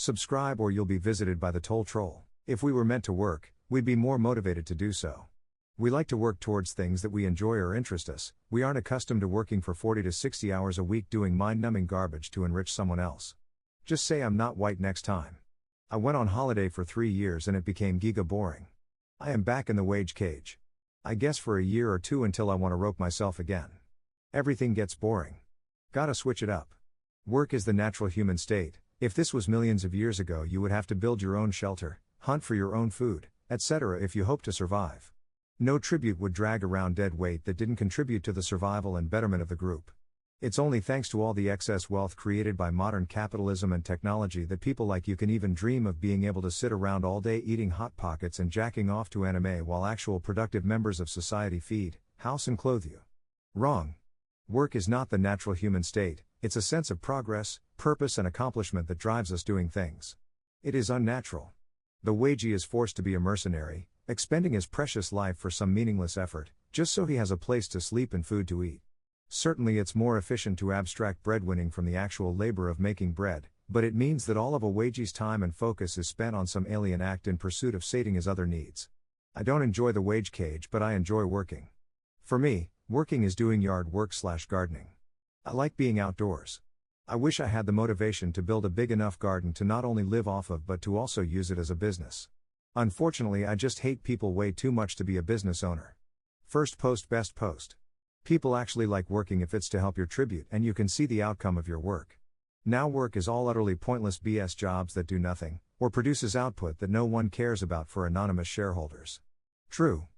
Subscribe or you'll be visited by the toll troll. If we were meant to work, we'd be more motivated to do so. We like to work towards things that we enjoy or interest us. We aren't accustomed to working for 40 to 60 hours a week doing mind-numbing garbage to enrich someone else. Just say I'm not white next time. I went on holiday for 3 years and it became giga boring. I am back in the wage cage. I guess for a year or two until I want to rope myself again. Everything gets boring. Gotta switch it up. Work is the natural human state. If this was millions of years ago, you would have to build your own shelter, hunt for your own food, etc. if you hope to survive. No tribute would drag around dead weight that didn't contribute to the survival and betterment of the group. It's only thanks to all the excess wealth created by modern capitalism and technology that people like you can even dream of being able to sit around all day eating Hot Pockets and jacking off to anime while actual productive members of society feed, house and clothe you. Wrong. Work is not the natural human state, it's a sense of progress, purpose and accomplishment that drives us doing things. It is unnatural. The wagee is forced to be a mercenary, expending his precious life for some meaningless effort, just so he has a place to sleep and food to eat. Certainly it's more efficient to abstract breadwinning from the actual labor of making bread, but it means that all of a wagee's time and focus is spent on some alien act in pursuit of sating his other needs. I don't enjoy the wage cage, but I enjoy working. For me, working is doing yard work/gardening. I like being outdoors. I wish I had the motivation to build a big enough garden to not only live off of but to also use it as a business. Unfortunately, I just hate people way too much to be a business owner. First post, best post. People actually like working if it's to help your tribute and you can see the outcome of your work. Now work is all utterly pointless BS jobs that do nothing, or produces output that no one cares about for anonymous shareholders. True.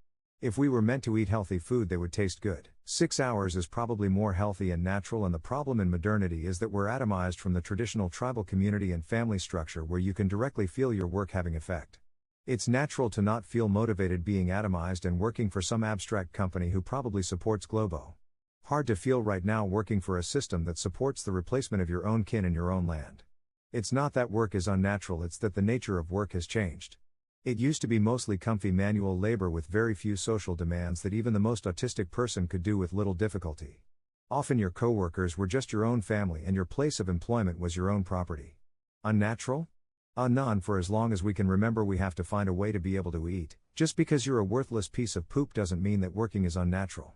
If we were meant to eat healthy food, they would taste good. 6 hours is probably more healthy and natural, and the problem in modernity is that we're atomized from the traditional tribal community and family structure where you can directly feel your work having effect. It's natural to not feel motivated being atomized and working for some abstract company who probably supports Globo. Hard to feel right now working for a system that supports the replacement of your own kin in your own land. It's not that work is unnatural, it's that the nature of work has changed. It used to be mostly comfy manual labor with very few social demands that even the most autistic person could do with little difficulty. Often your coworkers were just your own family and your place of employment was your own property. Unnatural? None. For as long as we can remember, we have to find a way to be able to eat. Just because you're a worthless piece of poop doesn't mean that working is unnatural.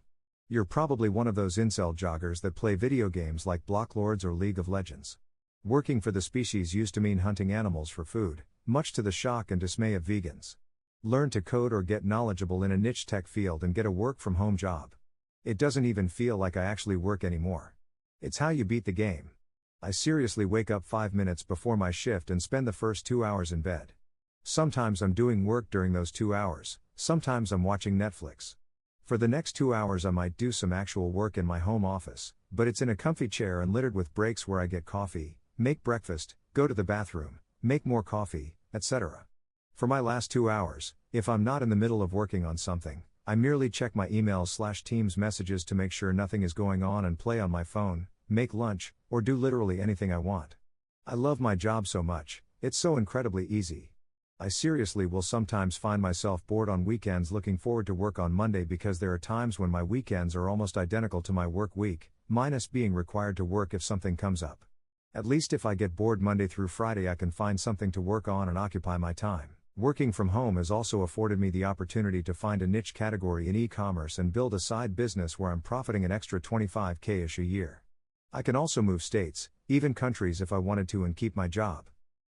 You're probably one of those incel joggers that play video games like Blocklords or League of Legends. Working for the species used to mean hunting animals for food, much to the shock and dismay of vegans. Learn to code or get knowledgeable in a niche tech field and get a work-from-home job. It doesn't even feel like I actually work anymore. It's how you beat the game. I seriously wake up 5 minutes before my shift and spend the first 2 hours in bed. Sometimes I'm doing work during those 2 hours, sometimes I'm watching Netflix. For the next 2 hours I might do some actual work in my home office, but it's in a comfy chair and littered with breaks where I get coffee, make breakfast, go to the bathroom, make more coffee, etc. For my last 2 hours, if I'm not in the middle of working on something, I merely check my emails/Teams messages to make sure nothing is going on and play on my phone, make lunch, or do literally anything I want. I love my job so much, it's so incredibly easy. I seriously will sometimes find myself bored on weekends looking forward to work on Monday because there are times when my weekends are almost identical to my work week, minus being required to work if something comes up. At least if I get bored Monday through Friday, I can find something to work on and occupy my time. Working from home has also afforded me the opportunity to find a niche category in e-commerce and build a side business where I'm profiting an extra $25,000-ish a year. I can also move states, even countries if I wanted to, and keep my job.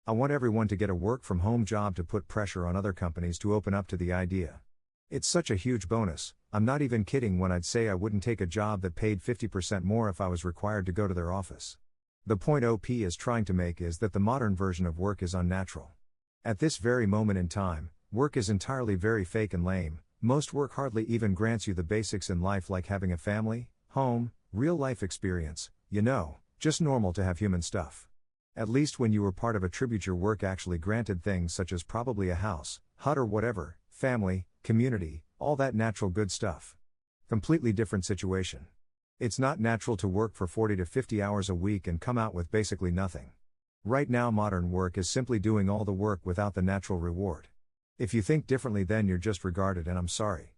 I want everyone to get a work-from-home job to put pressure on other companies to open up to the idea. It's such a huge bonus. I'm not even kidding when I'd say I wouldn't take a job that paid 50% more if I was required to go to their office. The point OP is trying to make is that the modern version of work is unnatural. At this very moment in time, work is entirely very fake and lame. Most work hardly even grants you the basics in life like having a family, home, real life experience, just normal to have human stuff. At least when you were part of a tribute, your work actually granted things such as probably a house, hut or whatever, family, community, all that natural good stuff. Completely different situation. It's not natural to work for 40 to 50 hours a week and come out with basically nothing. Right now modern work is simply doing all the work without the natural reward. If you think differently, then you're just retarded and I'm sorry.